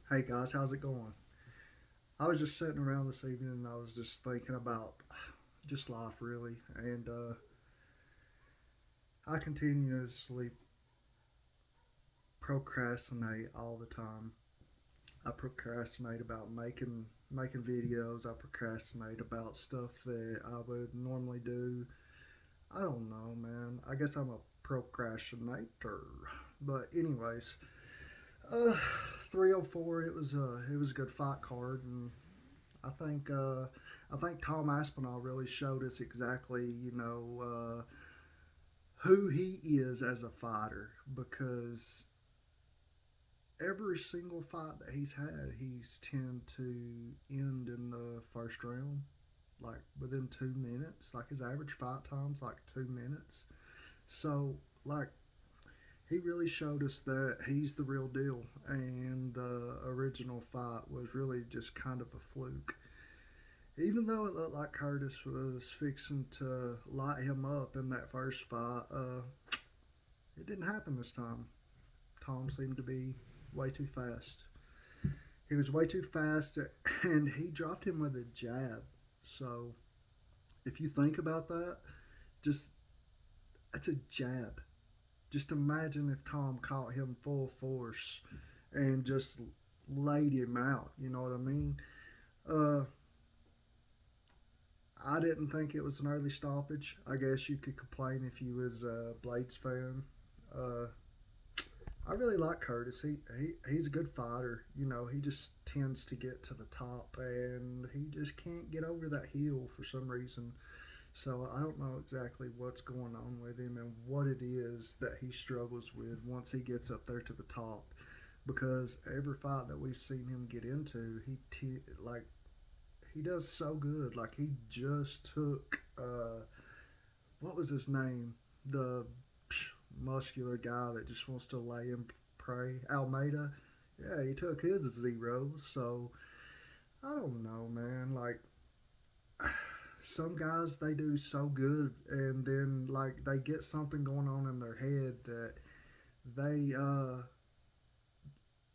Hey guys, how's it going? I was just sitting around this evening and I was just thinking about just life really, and I continuously procrastinate all the time. I procrastinate about making videos. I procrastinate about stuff that I would normally do. I don't know, man. I guess I'm a procrastinator. But anyways, uh, 304. It was a good fight card, and I think uh, I think Tom Aspinall really showed us exactly, who he is as a fighter because every single fight that he's had, he's tend to end in the first round, like within 2 minutes. Like his average fight time's like 2 minutes. So like he really showed us that he's the real deal, and the original fight was really just kind of a fluke. Even though it looked like Curtis was fixing to light him up in that first fight, it didn't happen this time. Tom seemed to be way too fast. He was way too fast, and he dropped him with a jab. So if you think about that, just that's a jab. Just imagine if Tom caught him full force and just laid him out. You know what I mean? Uh, I didn't think it was an early stoppage. I guess you could complain if you was a Blades fan. Uh, I really like Curtis. He's a good fighter. He just tends to get to the top, and he just can't get over that heel for some reason. So I don't know exactly what's going on with him and what it is that he struggles with once he gets up there to the top. Because every fight that we've seen him get into, like he does so good. Like he just took what was his name? The muscular guy that just wants to lay and pray. Almeida. Yeah, he took his zeros. So I don't know, man. Like some guys, they do so good, and then like they get something going on in their head that they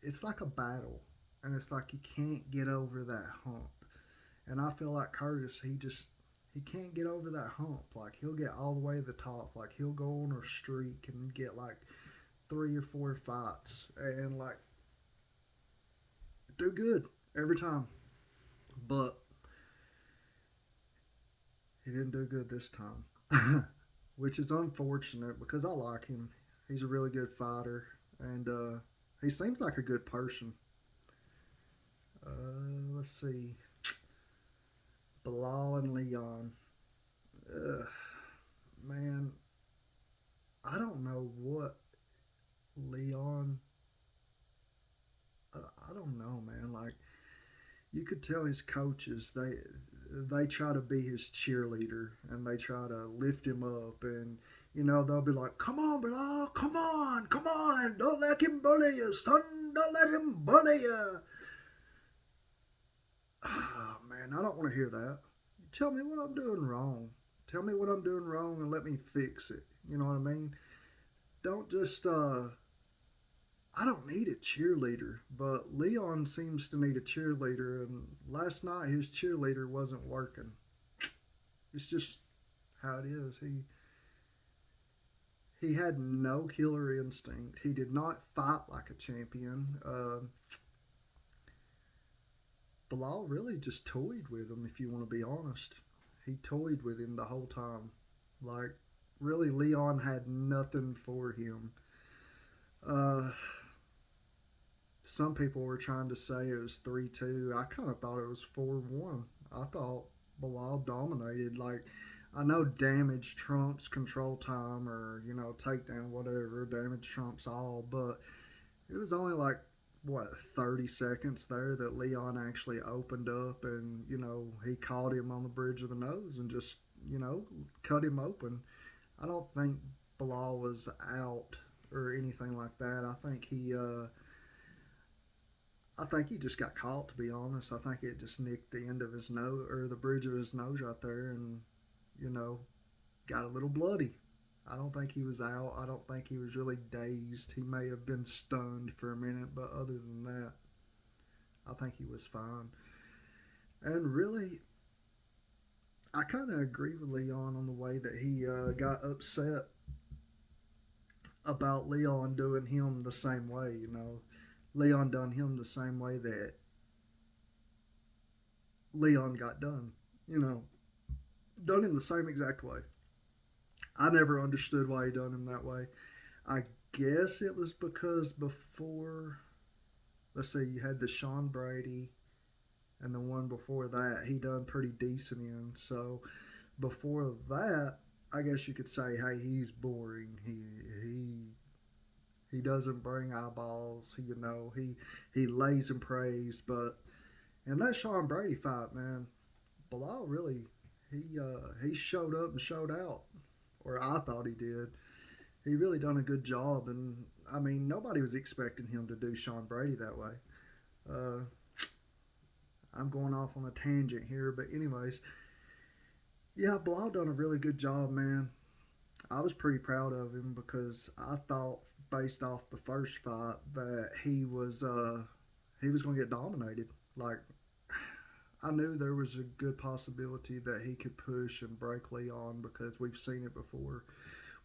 it's like a battle, and it's like you can't get over that hump. And I feel like Curtis, he can't get over that hump. Like he'll get all the way to the top. Like he'll go on a streak and get like 3 or 4 fights and like do good every time. But he didn't do good this time, which is unfortunate because I like him. He's a really good fighter, and he seems like a good person. Let's see, Bilal and Leon. Ugh, man, I don't know what Leon. I don't know, man. Like you could tell his coaches, they try to be his cheerleader and they try to lift him up, and they'll be like, "Come on, Bilal, come on, don't let him bully you, son, don't let him bully you." Oh man, I don't want to hear that. Tell me what I'm doing wrong. Tell me what I'm doing wrong and let me fix it. You know what I mean? Don't just I don't need a cheerleader, but Leon seems to need a cheerleader, and last night his cheerleader wasn't working. It's just how it is. He had no killer instinct. He did not fight like a champion. Bilal really just toyed with him, if you want to be honest. He toyed with him the whole time. Like, really, Leon had nothing for him. Uh, some people were trying to say it was 3-2. I kind of thought it was 4-1. I thought Bilal dominated. Like, I know damage trumps control time or, takedown, whatever. Damage trumps all. But it was only like, what, 30 seconds there that Leon actually opened up and, he caught him on the bridge of the nose and just, cut him open. I don't think Bilal was out or anything like that. I think he just got caught. To be honest, I think it just nicked the end of his nose or the bridge of his nose right there, and you know, got a little bloody. I don't think he was out. I don't think he was really dazed. He may have been stunned for a minute, but other than that, I think he was fine. And really, I kind of agree with Leon on the way that he got upset about Leon doing him the same way. Leon done him the same way that Leon got done. You know, done him the same exact way. I never understood why he done him that way. I guess it was because before, let's say you had the Sean Brady and the one before that, he done pretty decent in. So before that, I guess you could say, hey, he's boring. He doesn't bring eyeballs. He lays and prays. But in that Sean Brady fight, man, Bilal really he showed up and showed out, or I thought he did. He really done a good job, and I mean nobody was expecting him to do Sean Brady that way. Uh, I'm going off on a tangent here, but anyways, yeah, Bilal done a really good job, man. I was pretty proud of him because I thought, based off the first fight, that he was going to get dominated. Like I knew there was a good possibility that he could push and break Leon because we've seen it before.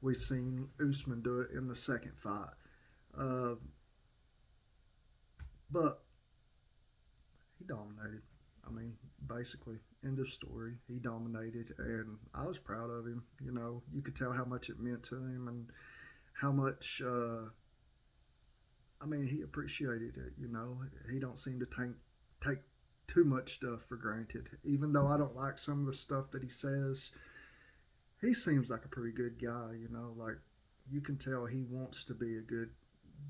We've seen Usman do it in the second fight. Uh, but he dominated. I mean, basically, end of story. He dominated, and I was proud of him. You could tell how much it meant to him and how much. I mean, he appreciated it. He don't seem to take too much stuff for granted. Even though I don't like some of the stuff that he says, he seems like a pretty good guy. Like you can tell he wants to be a good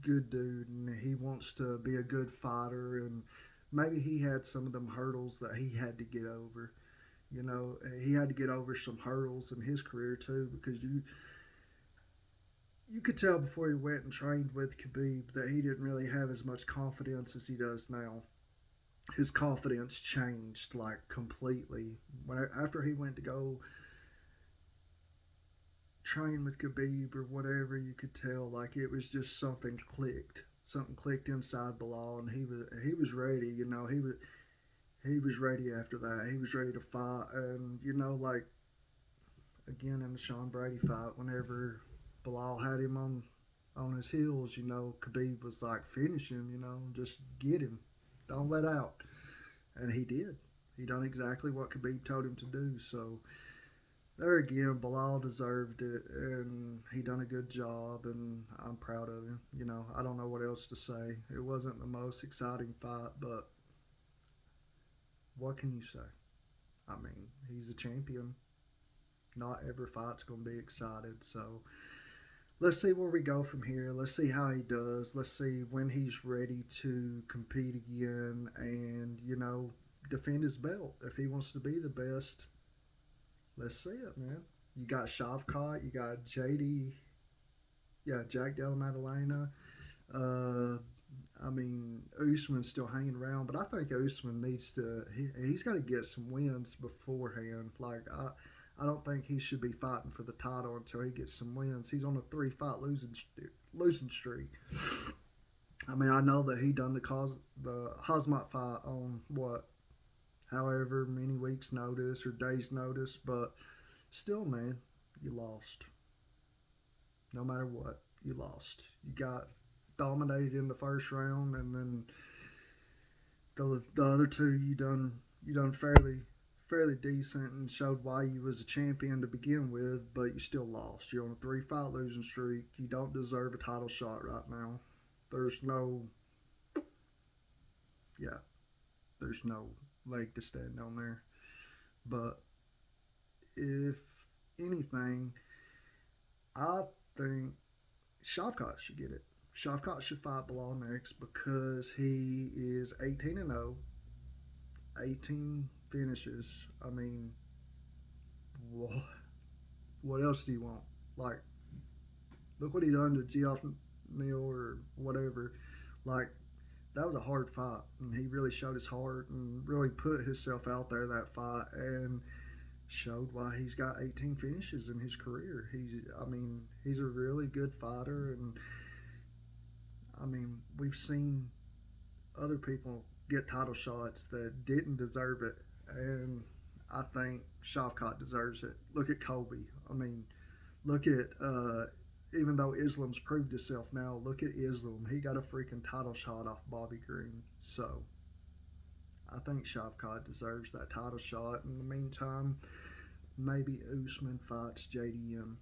dude, and he wants to be a good fighter, and maybe he had some of them hurdles that he had to get over. He had to get over some hurdles in his career too, because you could tell before he went and trained with Khabib that he didn't really have as much confidence as he does now. His confidence changed like completely after he went to go train with Khabib or whatever. You could tell like it was just something clicked inside Bilal, and he was ready. He was ready after that. He was ready to fight, and like again in the Sean Brady fight, whenever Bilal had him on his heels, Khabib was like, finish him, just get him, don't let out, and he did. He done exactly what Khabib told him to do. So there again, Bilal deserved it, and he done a good job, and I'm proud of him. I don't know what else to say. It wasn't the most exciting fight, but what can you say? I mean, he's a champion. Not every fight's going to be excited. So let's see where we go from here. Let's see how he does. Let's see when he's ready to compete again and, defend his belt. If he wants to be the best, let's see it, man. You got Shavkat, you got JD, yeah, Jack Della Maddalena. Uh, I mean, Usman's still hanging around, but I think Usman needs to. He's got to get some wins beforehand. Like I don't think he should be fighting for the title until he gets some wins. He's on a 3-fight losing streak. I mean, I know that he done the Hazmat fight on what, however many weeks notice or days notice, but still, man, you lost. No matter what, you lost. You got dominated in the first round, and then the other two you done fairly decent and showed why you was a champion to begin with, but you still lost. You're on a 3-fight losing streak. You don't deserve a title shot right now. There's no yeah, there's no leg to stand on there. But if anything, I think Shavkat should get it. Shavkat should fight Bilal next because he is 18-0, 18 finishes. I mean, what, what else do you want? Like, look what he done to Geoff Neal or whatever. Like, that was a hard fight, and he really showed his heart and really put himself out there that fight and showed why he's got 18 finishes in his career. I mean, he's a really good fighter, and I mean, we've seen other people get title shots that didn't deserve it, and I think Shavkat deserves it. Look at Kobe. I mean, look at even though Islam's proved himself now, look at Islam. He got a freaking title shot off Bobby Green. So I think Shavkat deserves that title shot. In the meantime, maybe Usman fights JDM.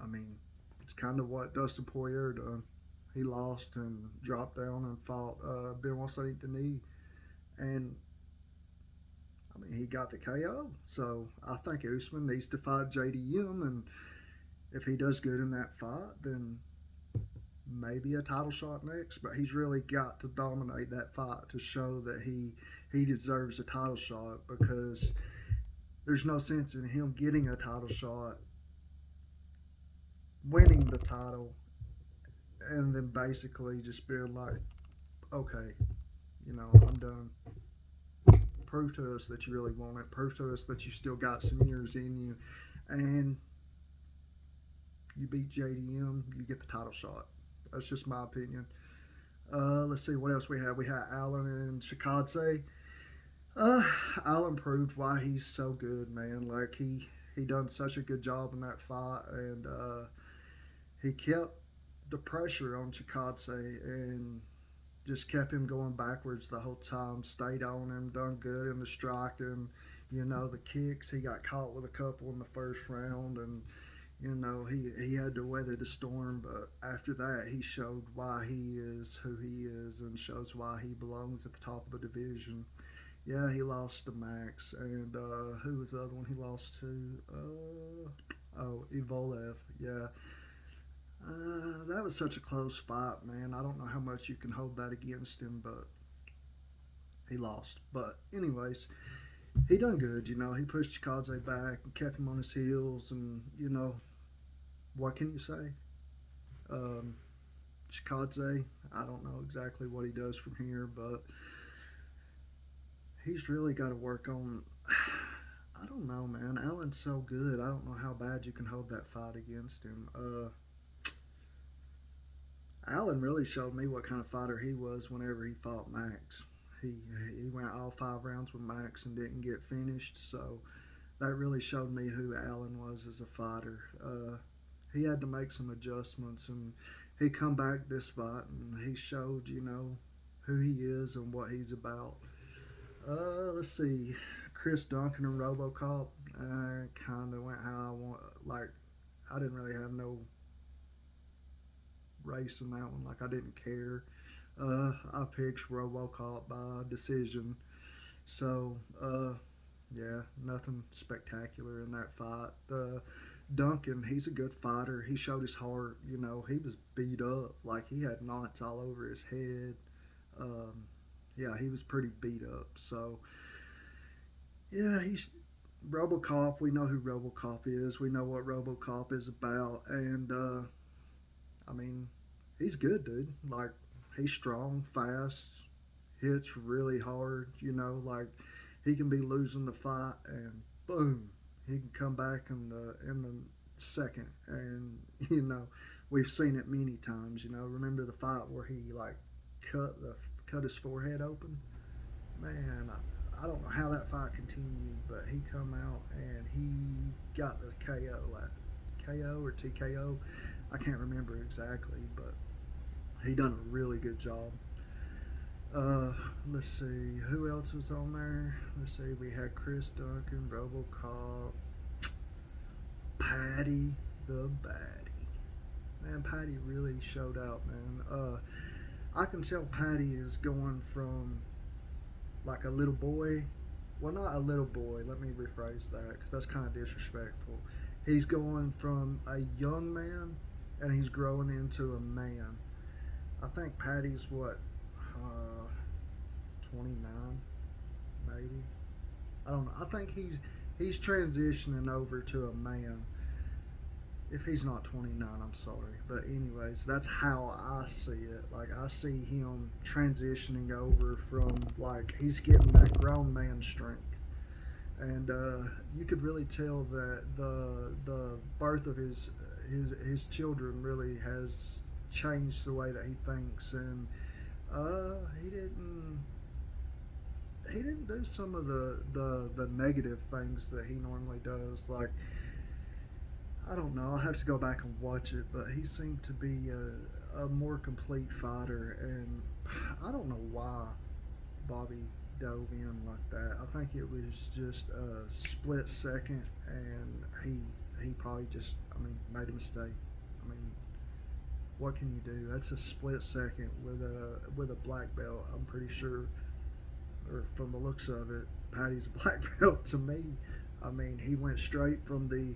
I mean, it's kind of what Dustin Poirier done. He lost and dropped down and fought Benoit Saint Denis, and I mean he got the KO. So I think Usman needs to fight JDM, and if he does good in that fight, then maybe a title shot next. But he's really got to dominate that fight to show that he deserves a title shot, because there's no sense in him getting a title shot, winning the title, and then basically just being like, okay, I'm done. Prove to us that you really want it. Prove to us that you still got some years in you, and you beat JDM, you get the title shot. That's just my opinion. Let's see what else we have. We had Allen and Shikadze. Allen proved why he's so good, man. Like he done such a good job in that fight, and he kept the pressure on Chikadze and just kept him going backwards the whole time. Stayed on him, done good in the striking. The kicks. He got caught with a couple in the first round, and he had to weather the storm. But after that, he showed why he is who he is, and shows why he belongs at the top of the division. Yeah, he lost to Max, and who was the other one he lost to? Evolev. Yeah. That was such a close fight, man. I don't know how much you can hold that against him, but he lost. But anyways, he done good. He pushed Chikadze back and kept him on his heels, and what can you say? Um, Chikadze, I don't know exactly what he does from here, but he's really got to work on. I don't know, man. Allen's so good. I don't know how bad you can hold that fight against him. Allen really showed me what kind of fighter he was whenever he fought Max. He went all 5 rounds with Max and didn't get finished, so that really showed me who Allen was as a fighter. He had to make some adjustments, and he come back this fight and he showed who he is and what he's about. Let's see, Chris Duncan and RoboCop. Kind of went how I want. Like, I didn't really have no race in that one. Like, I didn't care. I picked RoboCop by decision. So, yeah, nothing spectacular in that fight. Duncan, he's a good fighter. He showed his heart. He was beat up. Like, he had knots all over his head. Yeah, he was pretty beat up. So, yeah, he's RoboCop. We know who RoboCop is. We know what RoboCop is about, and I mean, he's good, dude. Like, he's strong, fast, hits really hard. Like, he can be losing the fight, and boom, he can come back in the second. And we've seen it many times. Remember the fight where he like cut his forehead open? Man, I don't know how that fight continued, but he come out and he got the KO or TKO. I can't remember exactly, but he done a really good job. Let's see who else was on there. Let's see, we had Chris Duncan, RoboCop, Patty the Baddie. Man, Patty really showed out, man. I can tell Patty is going from like a little boy. Well, not a little boy. Let me rephrase that, because that's kind of disrespectful. He's going from a young man and he's growing into a man. I think Patty's what, 29, maybe. I don't know. I think he's transitioning over to a man. If he's not 29, I'm sorry. But anyways, that's how I see it. Like, I see him transitioning over from, like, he's getting that grown man strength. And you could really tell that the birth of his children really has changed the way that he thinks. And he didn't. he didn't do some of the negative things that he normally does. Like, I don't know. I'll have to go back and watch it, but he seemed to be a more complete fighter, and I don't know why Bobby dove in like that. I think it was just a split second, and he probably just, I mean, made a mistake. I mean, what can you do? That's a split second with a black belt. I'm pretty sure, or from the looks of it, Patty's a black belt to me. I mean, he went straight from the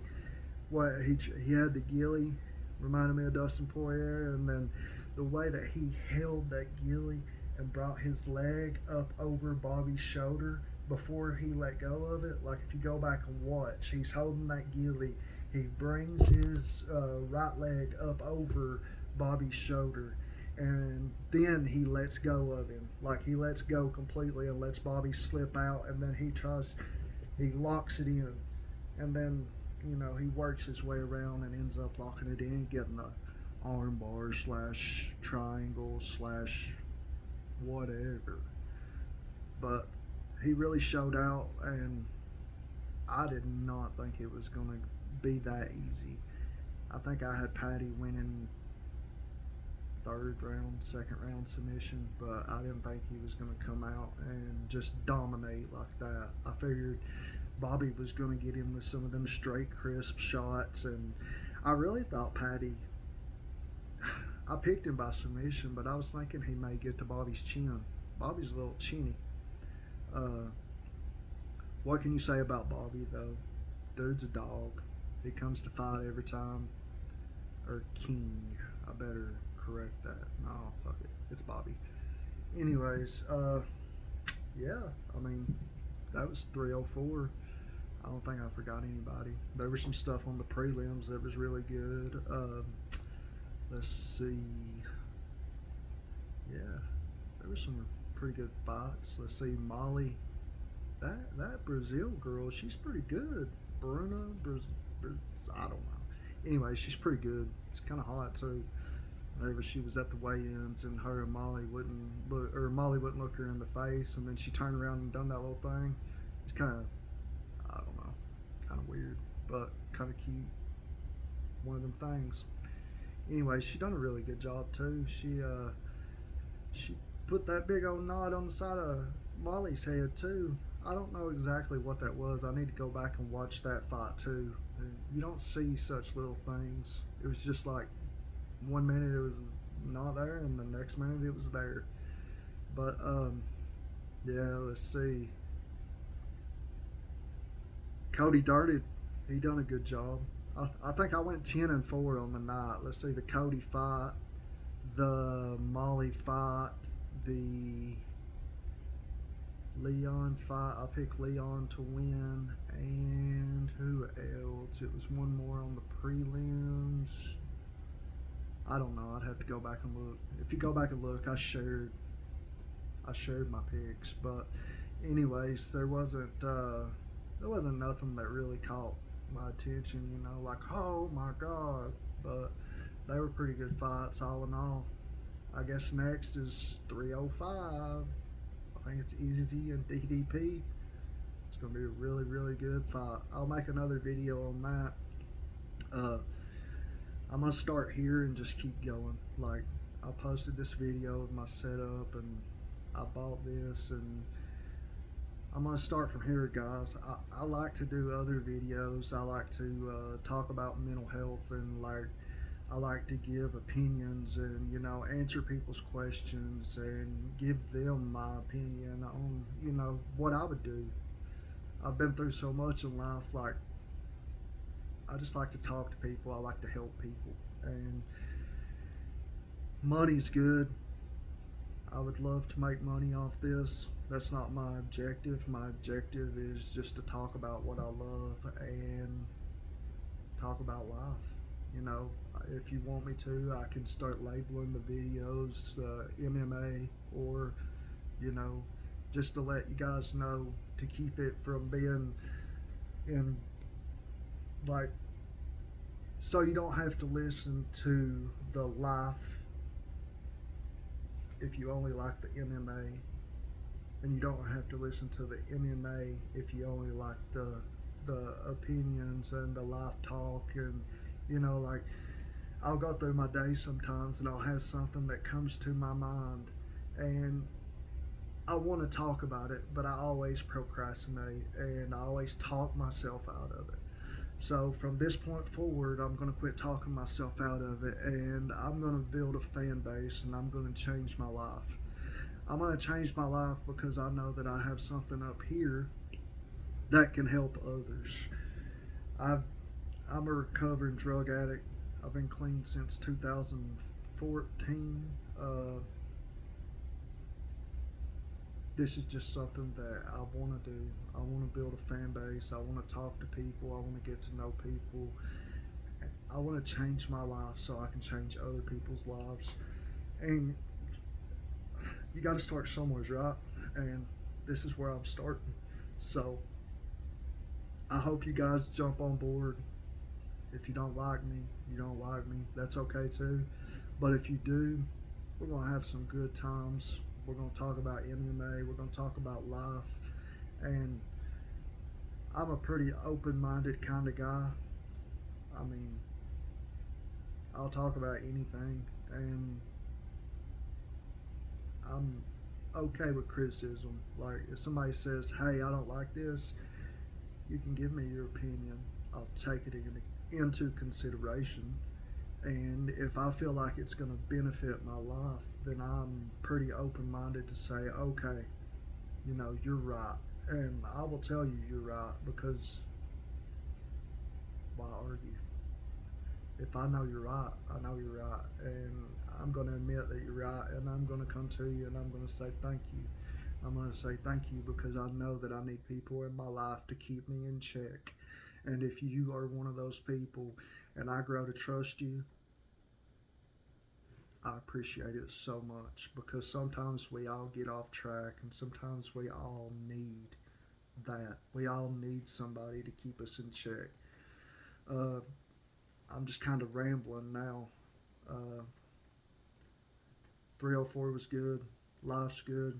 what he had the ghillie, reminded me of Dustin Poirier, and then the way that he held that ghillie and brought his leg up over Bobby's shoulder before he let go of it. Like, if you go back and watch, he's holding that ghillie. He brings his right leg up over Bobby's shoulder, and then he lets go of him. Like, he lets go completely and lets Bobby slip out, and then he locks it in, and then he works his way around and ends up locking it in, getting the arm bar slash triangle slash whatever. But he really showed out, and I did not think it was going to be that easy. I think I had Patty winning third round, second round submission, but I didn't think he was going to come out and just dominate like that. I figured Bobby was going to get him with some of them straight, crisp shots, and I really thought Patty. I picked him by submission, but I was thinking he may get to Bobby's chin. Bobby's a little chinny. Uh, what can you say about Bobby, though? Dude's a dog. He comes to fight every time. Or King. I better correct that. No, fuck it. It's Bobby. Anyways, yeah, I mean, that was 304. I don't think I forgot anybody. There was some stuff on the prelims that was really good. Let's see. Yeah, there were some pretty good fights. Let's see, Molly. That Brazil girl, she's pretty good. Bruna, I don't know. Anyway, she's pretty good. She's kind of hot too. Whenever she was at the weigh-ins, and her and Molly wouldn't look, or Molly wouldn't look her in the face, and then she turned around and done that little thing. It's kind of, I don't know, kind of weird, but kind of cute. One of them things. Anyway, she done a really good job too. She put that big old knot on the side of Molly's head too. I don't know exactly what that was. I need to go back and watch that fight too. You don't see such little things. It was just like 1 minute it was not there, and the next minute it was there. But yeah, let's see. Cody Darted, he done a good job. I think I went 10-4 on the night. Let's see, the Cody fight, the Molly fight, the Leon fight. I picked Leon to win, and who else? It was one more on the prelims. I don't know. I'd have to go back and look. If you go back and look, I shared my picks, but anyways, there wasn't nothing that really caught my attention. Like, oh my god, but they were pretty good fights all in all. I guess next is 305. I think it's Easy and DDP. It's gonna be a really, really good fight. I'll make another video on that. I'm gonna start here and just keep going. Like, I posted this video of my setup, and I bought this, and I'm gonna start from here, guys. I like to do other videos. I like to talk about mental health, and like, I like to give opinions, and answer people's questions and give them my opinion on what I would do. I've been through so much in life. Like, I just like to talk to people. I like to help people, and money's good. I would love to make money off this. That's not my objective. My objective is just to talk about what I love and talk about life. If you want me to, I can start labeling the videos MMA, or just to let you guys know, to keep it from being in, like, so you don't have to listen to the life if you only like the MMA. and you don't have to listen to the MMA if you only like the opinions and the life talk. And like, I'll go through my day sometimes and I'll have something that comes to my mind, and I want to talk about it, but I always procrastinate and I always talk myself out of it. So from this point forward, I'm going to quit talking myself out of it, and I'm going to build a fan base, and I'm going to change my life. I'm going to change my life because I know that I have something up here that can help others. I've, I'm a recovering drug addict. I've been clean since 2014. This is just something that I want to do. I want to build a fan base. I want to talk to people. I want to get to know people. I want to change my life so I can change other people's lives. And you got to start somewhere, right? And this is where I'm starting. So I hope you guys jump on board. If you don't like me, you don't like me. That's okay too. But if you do, we're going to have some good times. We're going to talk about MMA. We're going to talk about life. And I'm a pretty open minded kind of guy. I mean, I'll talk about anything. And I'm okay with criticism. Like, if somebody says, hey, I don't like this, you can give me your opinion. I'll take it into consideration. And if I feel like it's going to benefit my life, then I'm pretty open minded to say, okay, you're right. And I will tell you you're right, because why argue? If I know you're right, I know you're right. And I'm going to admit that you're right. And I'm going to come to you and I'm going to say thank you. I'm going to say thank you because I know that I need people in my life to keep me in check. And if you are one of those people and I grow to trust you, I appreciate it so much, because sometimes we all get off track and sometimes we all need that. We all need somebody to keep us in check. Uh, I'm just kind of rambling now. Uh, 304 was good. Life's good.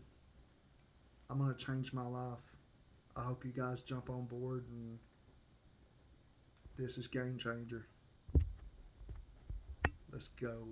I'm going to change my life. I hope you guys jump on board, and this is Game Changer. Let's go.